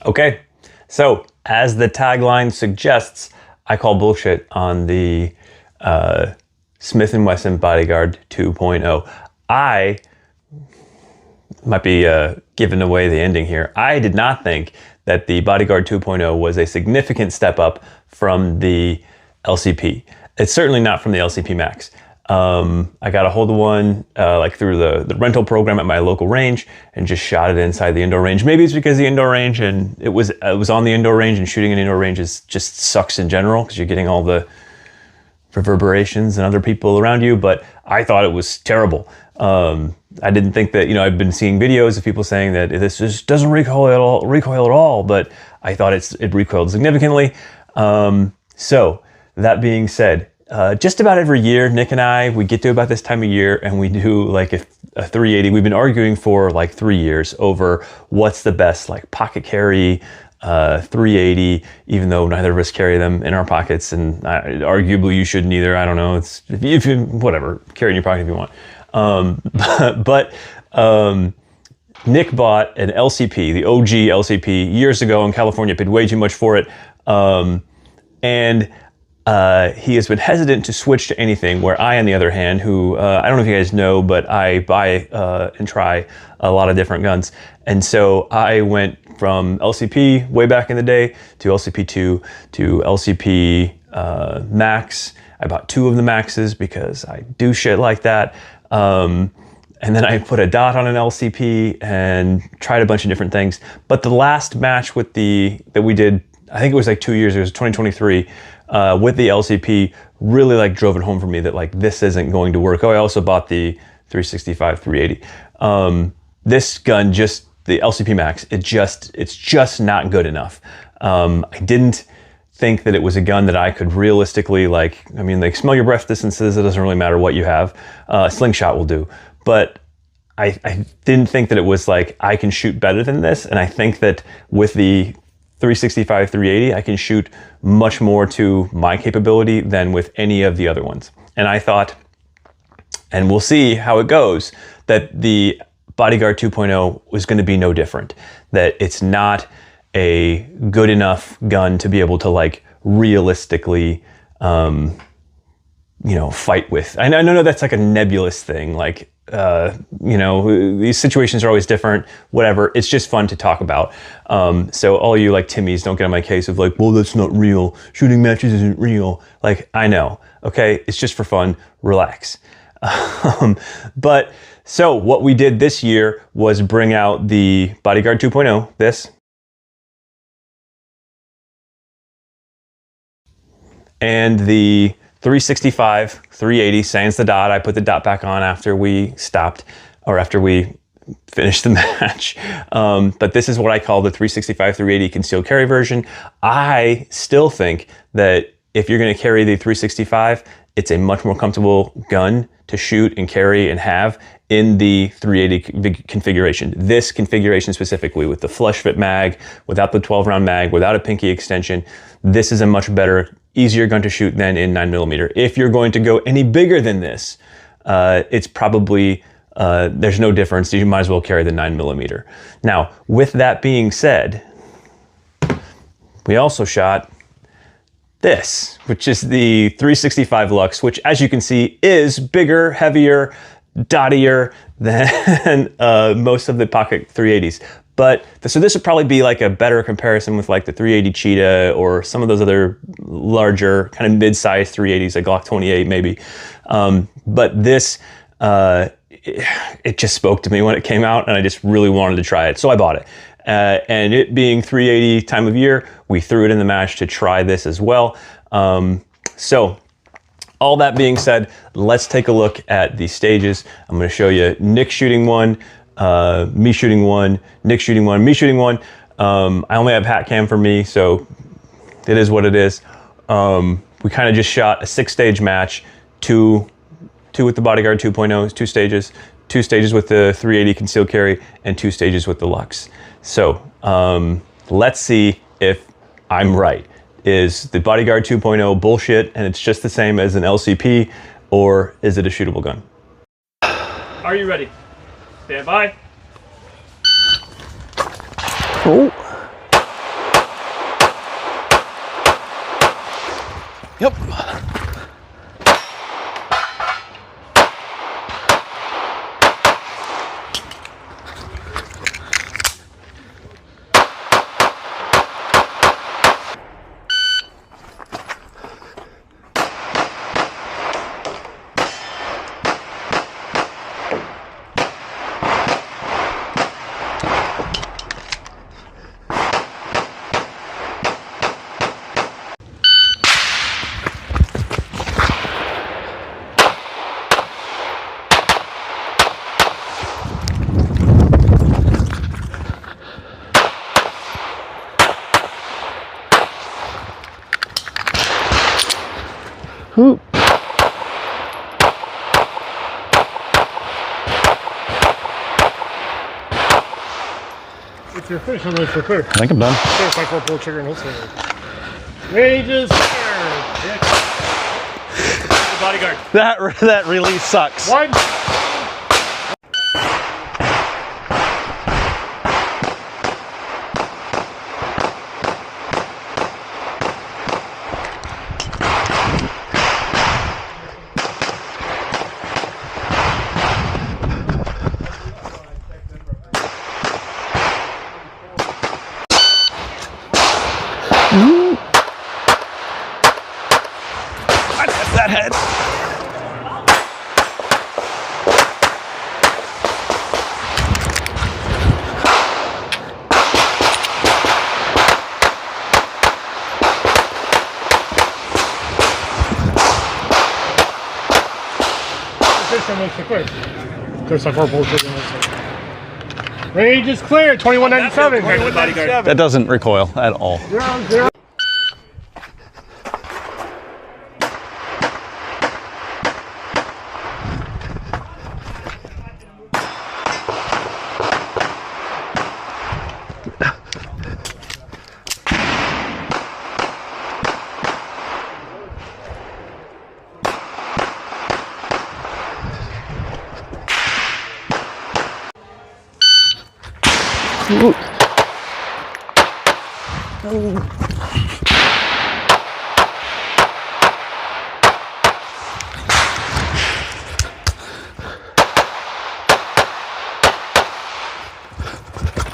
Okay, so as the tagline suggests, I call bullshit on the Smith & Wesson Bodyguard 2.0. I might be giving away the ending here. I did not think that the Bodyguard 2.0 was a significant step up from the LCP. It's certainly not from the LCP Max. I got a hold of one like through the rental program at my local range and just shot it inside the indoor range. Maybe it's because the indoor range and it was on the indoor range, and shooting an indoor range just sucks in general because you're getting all the reverberations and other people around you, but I thought it was terrible. I didn't think that, I've been seeing videos of people saying that this just doesn't recoil at all, but I thought it recoiled significantly. So that being said, just about every year, Nick and I, we get to about this time of year and we do like a 380. We've been arguing for like 3 years over what's the best like pocket carry 380, even though neither of us carry them in our pockets, and arguably you shouldn't either. I don't know. It's if you whatever, carry in your pocket if you want. But Nick bought an LCP, the OG LCP, years ago in California. Paid way too much for it, and he has been hesitant to switch to anything, where I, on the other hand, who, I don't know if you guys know, but I buy and try a lot of different guns. And so I went from LCP way back in the day to LCP2 to LCP Max. I bought 2 of the Maxes because I do shit like that. And then I put a dot on an LCP and tried a bunch of different things. But the last match that we did, I think it was like 2 years, it was 2023, with the LCP, really like drove it home for me that like this isn't going to work. Oh, I also bought the 365 380. This gun, just the LCP Max, it's just not good enough. I didn't think that it was a gun that I could realistically smell your breath distances. It doesn't really matter what you have. Slingshot will do. But I didn't think that it was like, I can shoot better than this. And I think that with the 365 380, I can shoot much more to my capability than with any of the other ones. And I thought, and we'll see how it goes, that the Bodyguard 2.0 was going to be no different. That it's not a good enough gun to be able to like realistically, fight with. I know that's like a nebulous thing. Like, these situations are always different, whatever. It's just fun to talk about. So all you like Timmies, don't get on my case of like, well, that's not real. Shooting matches isn't real. Like, I know, okay? It's just for fun, relax. But so what we did this year was bring out the Bodyguard 2.0, this. And the 365, 380, sans the dot. I put the dot back on after we stopped, or after we finished the match. But this is what I call the 365, 380 concealed carry version. I still think that if you're going to carry the 365, it's a much more comfortable gun to shoot and carry and have in the 380 configuration. This configuration specifically, with the flush fit mag, without the 12-round mag, without a pinky extension, this is a much better, easier gun to shoot than in 9mm. If you're going to go any bigger than this, it's probably, there's no difference. You might as well carry the 9mm. Now, with that being said, we also shot this, which is the 365 Lux, which, as you can see, is bigger, heavier, dottier than most of the pocket 380s. But so this would probably be like a better comparison with like the 380 Cheetah or some of those other larger kind of mid-sized 380s, like Glock 28 maybe. But this, it just spoke to me when it came out, and I just really wanted to try it, so I bought it. And it being 380 time of year, we threw it in the match to try this as well. So all that being said, let's take a look at the stages. I'm going to show you Nick shooting one, me shooting one, Nick shooting one, me shooting one. I only have hat cam for me, so it is what it is. We kind of just shot a 6-stage match, two with the Bodyguard 2.0, 2 stages, 2 stages with the 380 concealed carry, and 2 stages with the Lux. So let's see if I'm right. Is the Bodyguard 2.0 bullshit and it's just the same as an LCP, or is it a shootable gun? Are you ready? Stand by. Oh. If you're finished, I'm ready for clear. I think I'm done. Clear, 5-4, pull trigger, no slinger. Ranges clear. Bodyguard. That really sucks. 1. I missed that head. Clear, 5-4, pull trigger, no slinger. Range is clear. 2197. Bodyguard. That doesn't recoil at all. 0-0.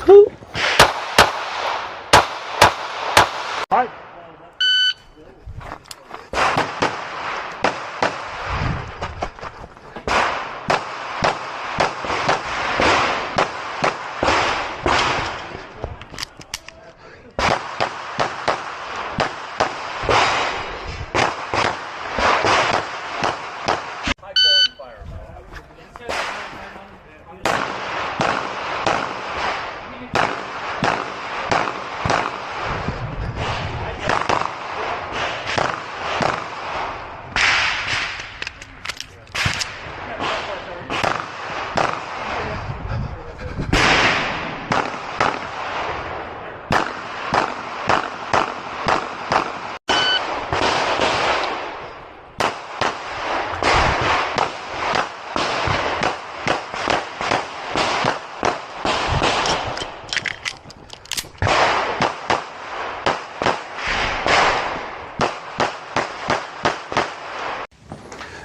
Ooh. Hi.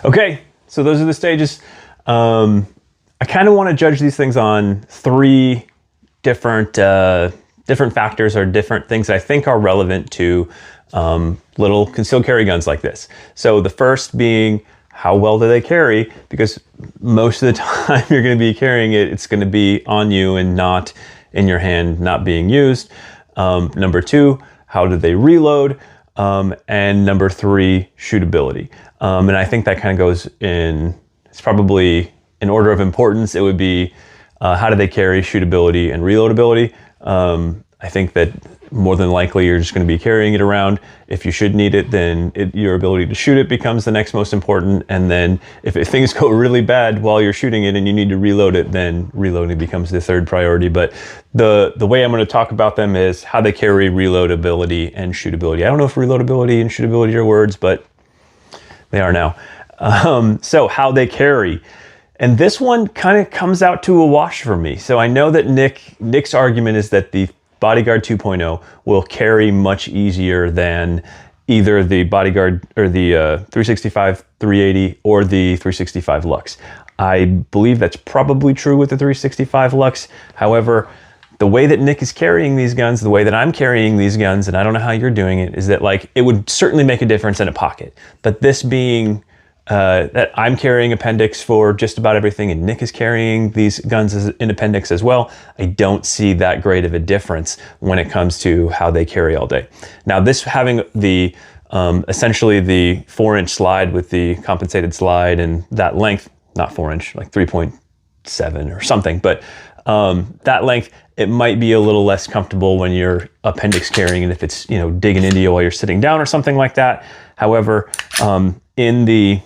Okay, so those are the stages. I kind of want to judge these things on 3 different different factors or different things that I think are relevant to little concealed carry guns like this. So the first being, how well do they carry? Because most of the time you're going to be carrying it, it's going to be on you and not in your hand, not being used. Number 2, how do they reload? And number 3, shootability. And I think that kind of goes in, it's probably in order of importance. It would be how do they carry, shootability, and reloadability. I think that more than likely you're just going to be carrying it around. If you should need it, then your ability to shoot it becomes the next most important. And then if things go really bad while you're shooting it and you need to reload it, then reloading becomes the 3rd priority. But the way I'm going to talk about them is how they carry, reloadability, and shootability. I don't know if reloadability and shootability are words, but they are now. So how they carry. And this one kind of comes out to a wash for me. So I know that Nick's argument is that the Bodyguard 2.0 will carry much easier than either the Bodyguard or the 365, 380 or the 365 Lux. I believe that's probably true with the 365 Lux. However, the way that Nick is carrying these guns, the way that I'm carrying these guns, and I don't know how you're doing it, is that like it would certainly make a difference in a pocket. But this being that I'm carrying appendix for just about everything and Nick is carrying these guns in appendix as well, I don't see that great of a difference when it comes to how they carry all day. Now this having the essentially the 4-inch slide with the compensated slide and that length, not 4-inch, like 3.7 or something, but that length, it might be a little less comfortable when you're appendix carrying and if it's, you know, digging into you while you're sitting down or something like that. However, in the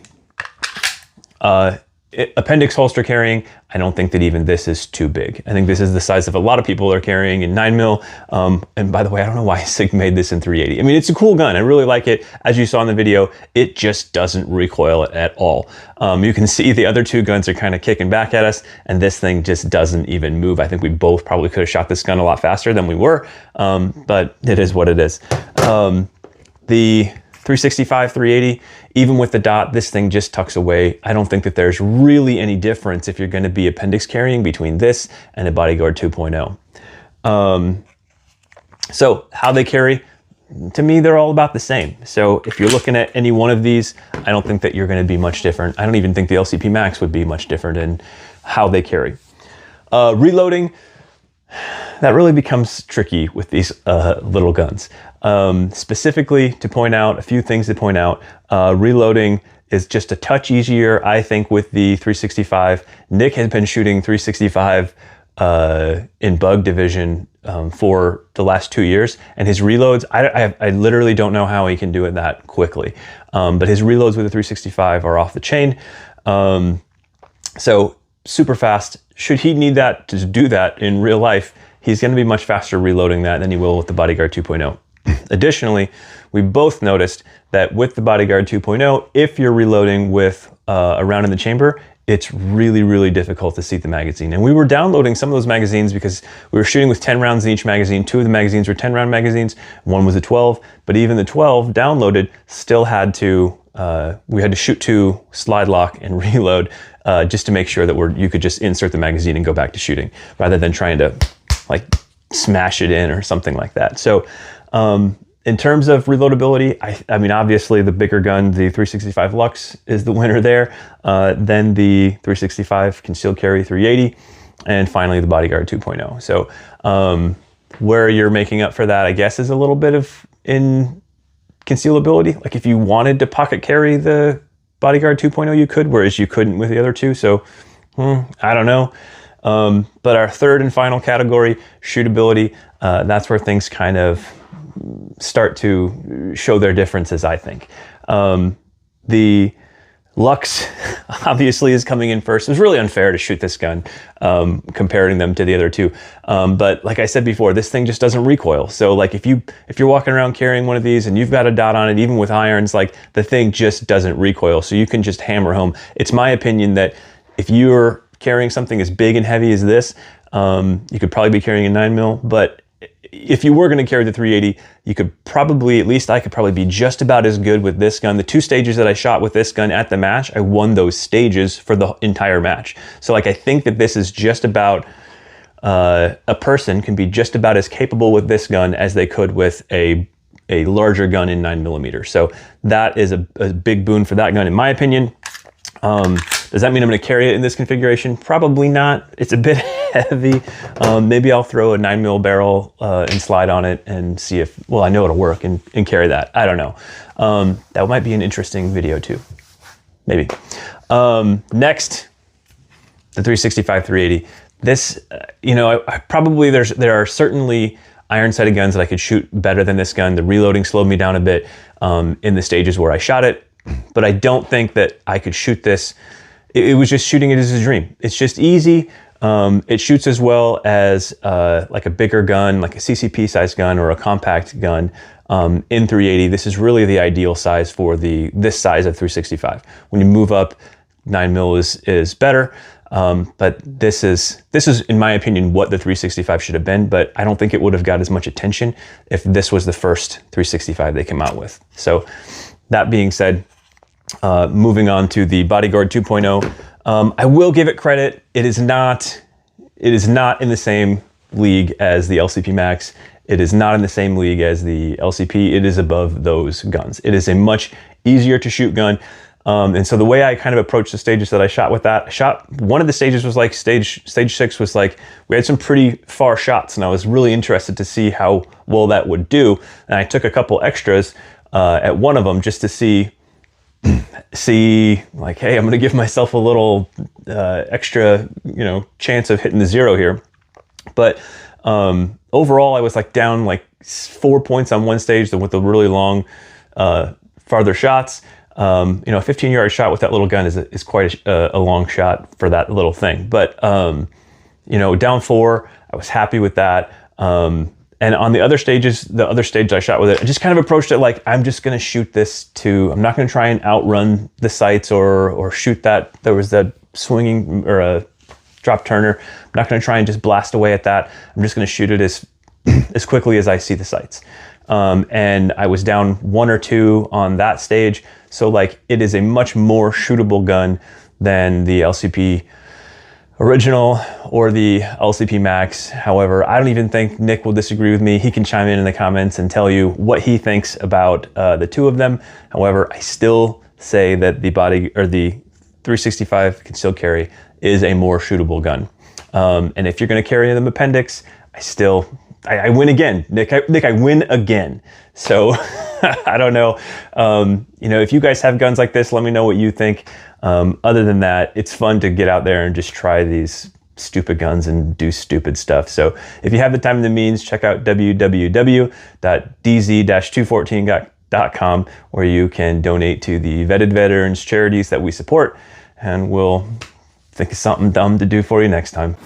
appendix holster carrying, I don't think that even this is too big. I think this is the size of a lot of people are carrying in 9mm. And by the way, I don't know why Sig made this in 380. I mean, it's a cool gun. I really like it. As you saw in the video, it just doesn't recoil at all. You can see the other two guns are kind of kicking back at us, and this thing just doesn't even move. I think we both probably could have shot this gun a lot faster than we were, but it is what it is. The 365, 380, even with the dot, this thing just tucks away. I don't think that there's really any difference if you're going to be appendix carrying between this and a Bodyguard 2.0. So how they carry, to me, they're all about the same. So if you're looking at any one of these, I don't think that you're going to be much different. I don't even think the LCP Max would be much different in how they carry. Reloading, that really becomes tricky with these little guns. Specifically to point out, a few things to point out, reloading is just a touch easier, I think, with the 365. Nick has been shooting 365 in Bug Division for the last 2 years, and his reloads, I literally don't know how he can do it that quickly. But his reloads with the 365 are off the chain. So super fast. Should he need that to do that in real life, he's going to be much faster reloading that than he will with the Bodyguard 2.0. Additionally, we both noticed that with the Bodyguard 2.0, if you're reloading with a round in the chamber, it's really, really difficult to seat the magazine. And we were downloading some of those magazines because we were shooting with 10 rounds in each magazine. 2 of the magazines were 10-round magazines, 1 was a 12, but even the 12 downloaded still had to, we had to shoot 2, slide lock, and reload just to make sure that you could just insert the magazine and go back to shooting, rather than trying to like smash it in or something like that. So in terms of reloadability, I mean, obviously the bigger gun, the 365 Lux, is the winner there. Then the 365 concealed carry 380, and finally the Bodyguard 2.0. So where you're making up for that, I guess, is a little bit of in concealability. Like if you wanted to pocket carry the Bodyguard 2.0, you could, whereas you couldn't with the other two. So I don't know. But our third and final category, shootability, that's where things kind of start to show their differences, I think. The Lux obviously is coming in first. It was really unfair to shoot this gun, comparing them to the other two. But like I said before, this thing just doesn't recoil. So like if you're walking around carrying one of these and you've got a dot on it, even with irons, like the thing just doesn't recoil. So you can just hammer home. It's my opinion that if you're carrying something as big and heavy as this, you could probably be carrying a 9mm, but if you were going to carry the 380, you could probably, at least I could probably be just about as good with this gun. The 2 stages that I shot with this gun at the match, I won those stages for the entire match. So like, I think that this is just about, a person can be just about as capable with this gun as they could with a larger gun in 9mm. So that is a big boon for that gun, in my opinion. Does that mean I'm going to carry it in this configuration? Probably not. It's a bit heavy. Maybe I'll throw a 9mm barrel and slide on it and see if, well, I know it'll work and carry that. I don't know. That might be an interesting video too. Maybe. Next, the 365, 380. This, you know, there are certainly iron-sighted guns that I could shoot better than this gun. The reloading slowed me down a bit in the stages where I shot it, but I don't think that I could shoot this. It was just shooting it as a dream. It's just easy. It shoots as well as like a bigger gun, like a CCP size gun or a compact gun in 380. This is really the ideal size for this size of 365. When you move up, 9mm is better. But this is, in my opinion, what the 365 should have been, but I don't think it would have got as much attention if this was the first 365 they came out with. So that being said, moving on to the Bodyguard 2.0, I will give it credit. It is not in the same league as the LCP Max. It is not in the same league as the LCP. It is above those guns. It is a much easier to shoot gun. And so the way I kind of approached the stages that I shot with that, one of the stages was like stage 6 was like, we had some pretty far shots and I was really interested to see how well that would do. And I took a couple extras at one of them just to see like, hey, I'm going to give myself a little extra, chance of hitting the 0 here. But overall, I was like down like 4 points on one stage with the really long, farther shots. You know, a 15-yard shot with that little gun is quite a long shot for that little thing. But, you know, down 4, I was happy with that. And on the other stages, the other stage I shot with it, I just kind of approached it like, I'm just going to shoot this I'm not going to try and outrun the sights or shoot that. There was that swinging or a drop turner. I'm not going to try and just blast away at that. I'm just going to shoot it as quickly as I see the sights. And I was down 1 or 2 on that stage. So like, it is a much more shootable gun than the LCP original or the LCP Max. However, I don't even think Nick will disagree with me. He can chime in the comments and tell you what he thinks about the 2 of them. However, I still say that the 365 concealed carry is a more shootable gun. And if you're going to carry them appendix, I win again, Nick. I win again. So I don't know. You know, if you guys have guns like this, let me know what you think. Other than that, it's fun to get out there and just try these stupid guns and do stupid stuff. So if you have the time and the means, check out www.dz-214.com, where you can donate to the vetted veterans charities that we support, and we'll think of something dumb to do for you next time.